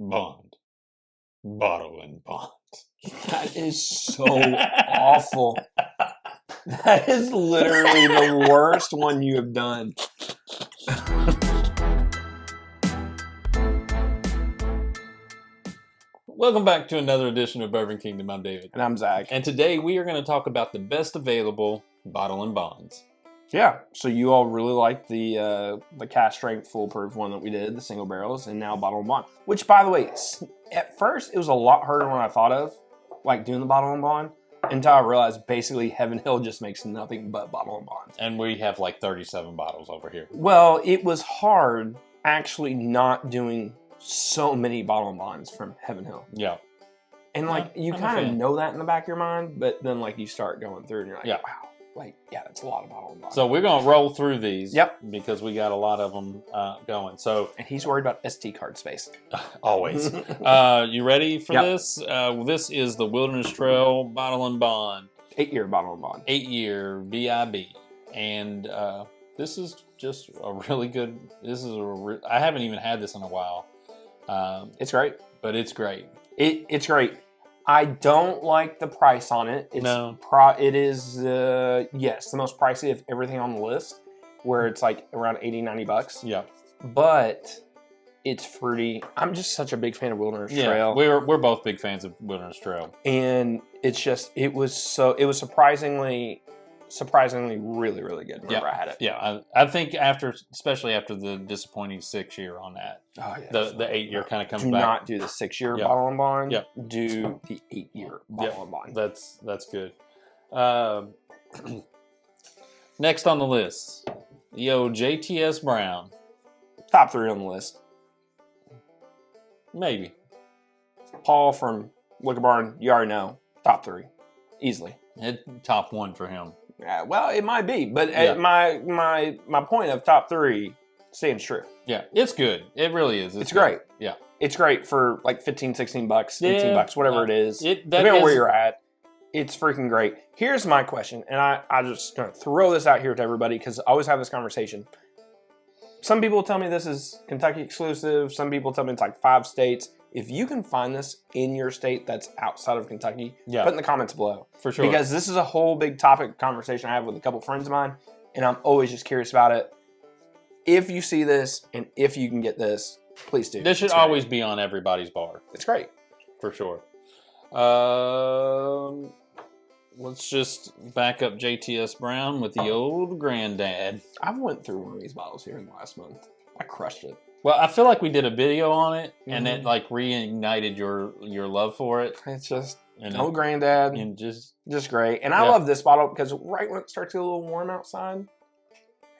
Bond. Bottle and Bond. That is so awful. That is literally the worst one you have done. Welcome back to another edition of Bourbon Kingdom. I'm David. And I'm Zach. And today we are going to talk about the best available bottle and bonds. Yeah, so you all really liked the cask strength foolproof one that we did, the single barrels, and now bottle and bond. Which, by the way, at first it was a lot harder than I thought of, like doing the bottle and bond, until I realized basically Heaven Hill just makes nothing but bottle and bond. And we have like 37 bottles over here. Well, it was hard actually not doing so many bottle and bonds from Heaven Hill. Yeah. And like you kind of know that in the back of your mind, but then like you start going through and you're like, yeah. Wow. Like, yeah, that's a lot of bottle and bond. So we're going to roll through these. Yep. Because we got a lot of them going. So, and he's worried about SD card space. Always. You ready for Yep. this? This is the Wilderness Trail Bottle and Bond. 8-year bottle and bond. 8-year BIB. And this is just a really good, I haven't even had this in a while. It's great. But it's great. It's great. I don't like the price on it. It is, yes, the most pricey of everything on the list, where it's like around 80, 90 bucks. Yeah. But it's fruity. I'm just such a big fan of Wilderness yeah, Trail. We're both big fans of Wilderness Trail. And it's just, it was surprisingly really, really good whenever I had it. Yeah, I think especially after the disappointing 6-year on that, the 8-year kind of comes back. Do not do the 6-year bottle and bond. Yeah. Do the 8-year bottle and bond. That's good. Next on the list, the old JTS Brown. Top 3 on the list. Maybe. Paul from Liquor Barn, you already know. Top 3. Easily. Top 1 for him. Yeah, well, it might be, but my point of top 3 stands true. Yeah, it's good. It really is. It's great. Yeah. It's great for like 15, 16 bucks, 18 bucks, whatever it is. Depending on where you're at, it's freaking great. Here's my question, and I just going to throw this out here to everybody because I always have this conversation. Some people tell me this is Kentucky exclusive. Some people tell me it's like 5 states. If you can find this in your state that's outside of Kentucky, put in the comments below. For sure. Because this is a whole big topic conversation I have with a couple friends of mine, and I'm always just curious about it. If you see this, and if you can get this, please do. This should always be on everybody's bar. It's great. For sure. Let's just back up JTS Brown with the old Granddad. I went through one of these bottles here in the last month. I crushed it. Well, I feel like we did a video on it, and it like reignited your love for it. It's just old Granddad, and just great. And I love this bottle because right when it starts to get a little warm outside,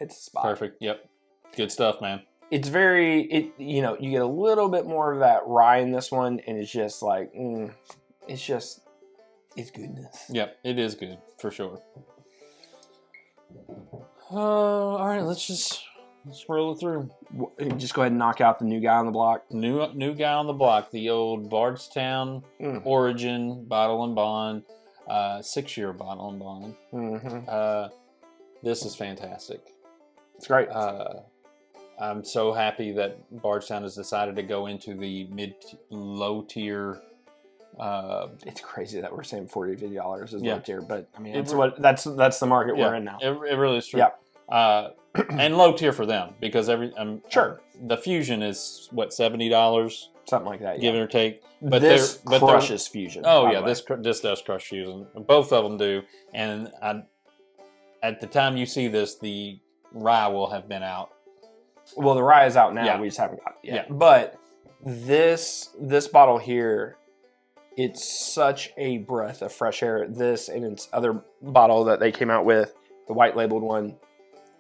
it's a spot. Perfect. Yep, good stuff, man. It's you get a little bit more of that rye in this one, and it's just like it's goodness. Yep, it is good for sure. All right, let's roll it through. Just go ahead and knock out the new guy on the block. New guy on the block. The old Bardstown Origin Bottle and Bond, 6-year Bottle and Bond. Mm-hmm. This is fantastic. It's great. I'm so happy that Bardstown has decided to go into the low tier. It's crazy that we're saying $40, $50 is low tier, but I mean, that's the market we're in now. It really is true. Yeah. And low tier for them because sure the Fusion is what, $70, something like that, give or take. But this crushes Fusion. Oh yeah, this does crush Fusion. Both of them do. And at the time you see this, the rye will have been out. Well, the rye is out now. Yeah. We just haven't got it yet. Yeah. But this bottle here, it's such a breath of fresh air. This and its other bottle that they came out with, the white labeled one.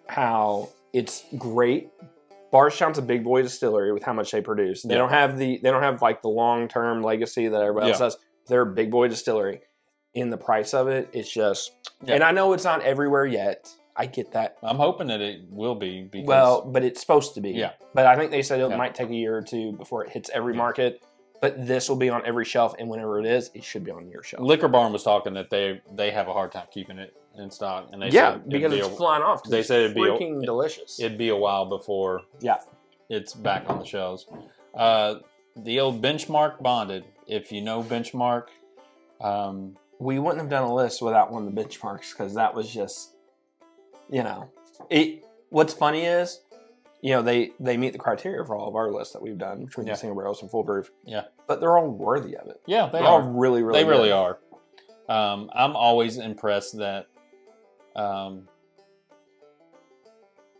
How it's great. Bardstown's a big boy distillery with how much they produce. They don't have like the long-term legacy that everybody else does. They're a big boy distillery. In the price of it, it's just and I know it's not everywhere yet. I get that. I'm hoping that it will be because but it's supposed to be. Yeah. But I think they said it might take a year or two before it hits every market. But this will be on every shelf, and whenever it is, it should be on your shelf. Liquor Barn was talking that they have a hard time keeping it in stock, and they said because it's flying off. They said it'd be freaking delicious. It'd be a while before it's back on the shelves. the old Benchmark Bonded. If you know Benchmark, we wouldn't have done a list without one of the benchmarks because that was just, it. What's funny is, they meet the criteria for all of our lists that we've done between the single barrels and full proof. Yeah, but they're all worthy of it. Yeah, they're all really, really. They good. really are. I'm always impressed that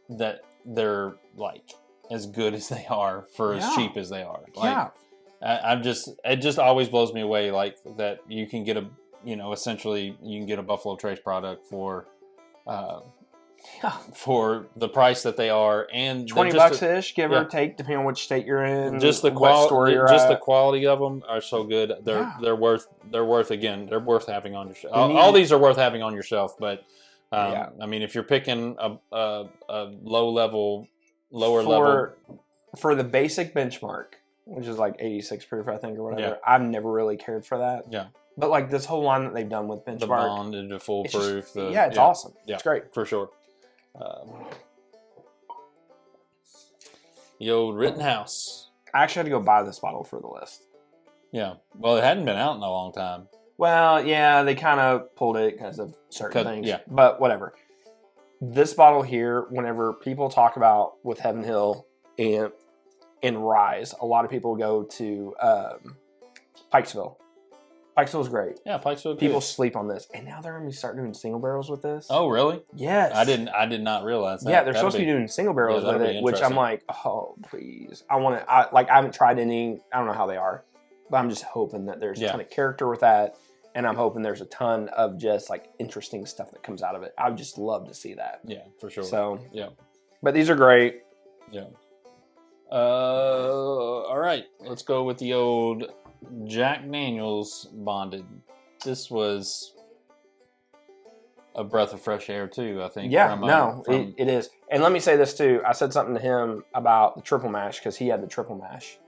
that they're like as good as they are for as cheap as they are. Like, it just always blows me away, like that you can get essentially you can get a Buffalo Trace product for the price that they are, and $20 ish, give or take, depending on which state you're in. Just the quality, the quality of them are so good. They're worth having on your shelf. All these are worth having on your shelf, but I mean, if you're picking a lower level for the basic Benchmark, which is like 86 proof, I think, or whatever. Yeah. I've never really cared for that. Yeah. But like this whole line that they've done with Benchmark, the Bond and the full proof, it's awesome. Yeah, it's great for sure. The old Rittenhouse. I actually had to go buy this bottle for the list. Yeah. Well, it hadn't been out in a long time. Well, yeah, they kind of pulled it because of certain things. Yeah. But whatever. This bottle here, whenever people talk about with Heaven Hill and Rise, a lot of people go to Pikesville. Pikesville's great. Yeah, Pikesville. People sleep on this, and now they're going to start doing single barrels with this. Oh, really? Yes. I did not realize that. Yeah, they're supposed to be doing single barrels with it, which I'm like, oh, please. I haven't tried any. I don't know how they are, but I'm just hoping that there's a ton of character with that, and I'm hoping there's a ton of just like interesting stuff that comes out of it. I would just love to see that. Yeah, for sure. So yeah, but these are great. Yeah. All right, let's go with the old Jack Daniels Bonded. This was a breath of fresh air too, I think. Yeah, it is. And let me say this too. I said something to him about the triple mash because he had the triple mash,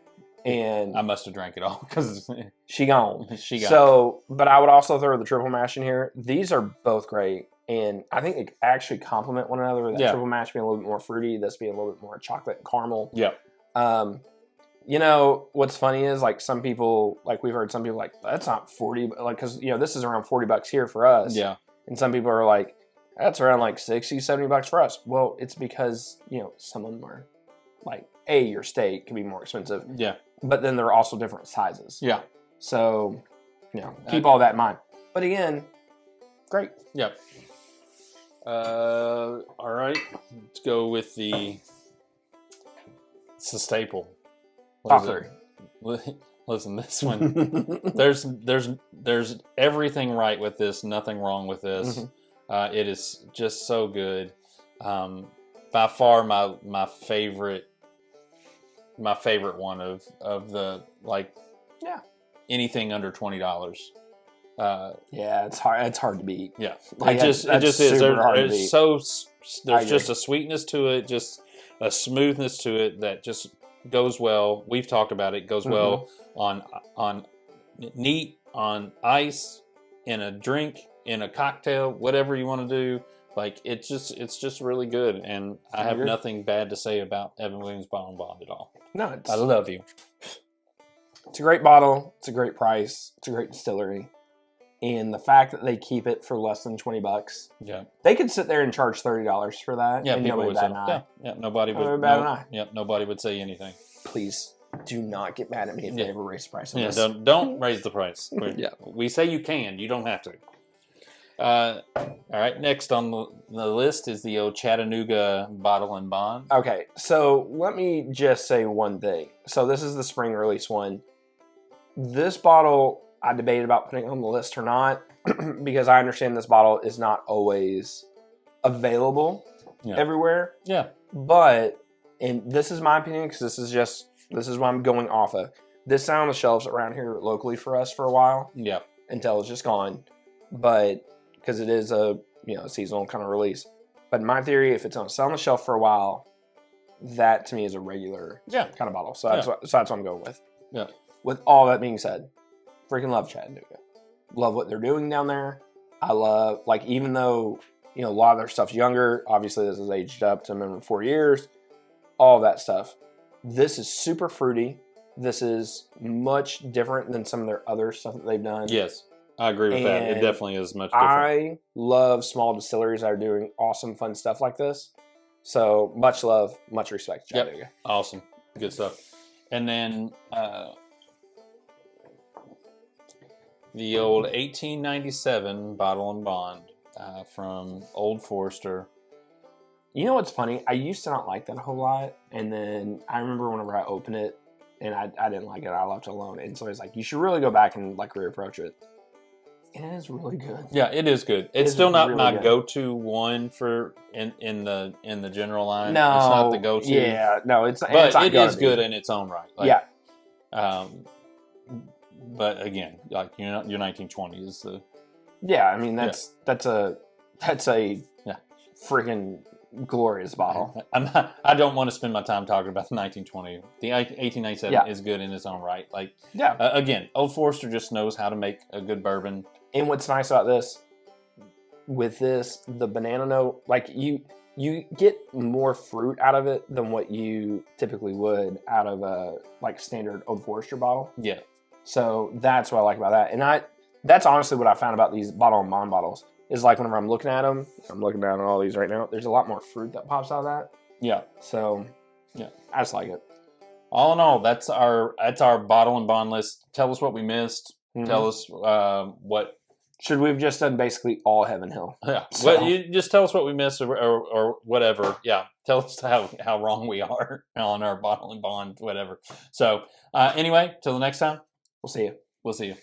and I must have drank it all because she gone. So, but I would also throw the triple mash in here. These are both great, and I think they actually complement one another. With that triple mash being a little bit more fruity, this being a little bit more chocolate and caramel. Yeah. What's funny is like some people, like we've heard some people like, that's not 40, like, cause this is around $40 here for us. Yeah. And some people are like, that's around like 60, $70 for us. Well, it's because, some of them are like, your state can be more expensive. Yeah. But then there are also different sizes. Yeah. So, keep all that in mind. But again, great. Yep. All right. Let's go with it's a staple. Top three. Listen, this one. there's everything right with this. Nothing wrong with this. Mm-hmm. It is just so good. By far, my favorite one of the anything under $20. It's hard. It's hard to beat. Yeah, it just is. There's just a sweetness to it, just a smoothness to it that just goes well. We've talked about it. Goes well on neat, on ice, in a drink, in a cocktail, whatever you want to do. Like it's just really good, and I have nothing bad to say about Evan Williams Bottle Bond at all. No, I love you. It's a great bottle. It's a great price. It's a great distillery. And the fact that they keep it for less than $20, they could sit there and charge $30 for that. Yeah, and people would bat an eye. Yeah, nobody would bat an eye. Yeah, nobody would say anything. Please do not get mad at me if they ever raise the price. Yeah, don't raise the price. We say you can. You don't have to. All right. Next on the list is the old Chattanooga Bottle and Bond. Okay, so let me just say one thing. So this is the spring release one. This bottle, I debated about putting on the list or not because I understand this bottle is not always available everywhere. Yeah. But, and this is my opinion because this is what I'm going off of. This sat on the shelves around here locally for us for a while. Yeah. Until it's just gone. But, because it is a seasonal kind of release. But in my theory, if it's on the shelf for a while, that to me is a regular kind of bottle. So that's what I'm going with. Yeah. With all that being said, freaking love Chattanooga. Love what they're doing down there. I love, even though, a lot of their stuff's younger, obviously this is aged up to a minimum of 4 years, all that stuff. This is super fruity. This is much different than some of their other stuff that they've done. Yes, I agree with that. It definitely is much different. I love small distilleries that are doing awesome, fun stuff like this. So much love, much respect, Chattanooga. Yep. Awesome. Good stuff. And then the old 1897 Bottle and Bond from Old Forester. You know what's funny? I used to not like that a whole lot. And then I remember whenever I opened it, and I didn't like it. I left it alone. And somebody's like, you should really go back and like reapproach it. And it is really good. Yeah, it is good. It's still not really my go-to one for in the general line. No, it's not the go-to. Yeah, no, it's but it's it is good in its own right. Like, yeah. But again, like your 1920 is the. Yeah, I mean that's a freaking glorious bottle. I don't want to spend my time talking about the 1920. The 1897 is good in its own right. Like, again, Old Forester just knows how to make a good bourbon. And what's nice about this, with this, the banana note, like you get more fruit out of it than what you typically would out of a like standard Old Forester bottle. Yeah. So that's what I like about that. And that's honestly what I found about these Bottle and Bond bottles. Is like whenever I'm looking at them, I'm looking down at all these right now, there's a lot more fruit that pops out of that. Yeah. So, I just like it. All in all, that's our Bottle and Bond list. Tell us what we missed. Mm-hmm. Tell us what... Should we have just done basically all Heaven Hill? Yeah. So. Well, you just tell us what we missed or whatever. Yeah. Tell us how wrong we are on our Bottle and Bond, whatever. So, anyway, till the next time. We'll see you. We'll see you.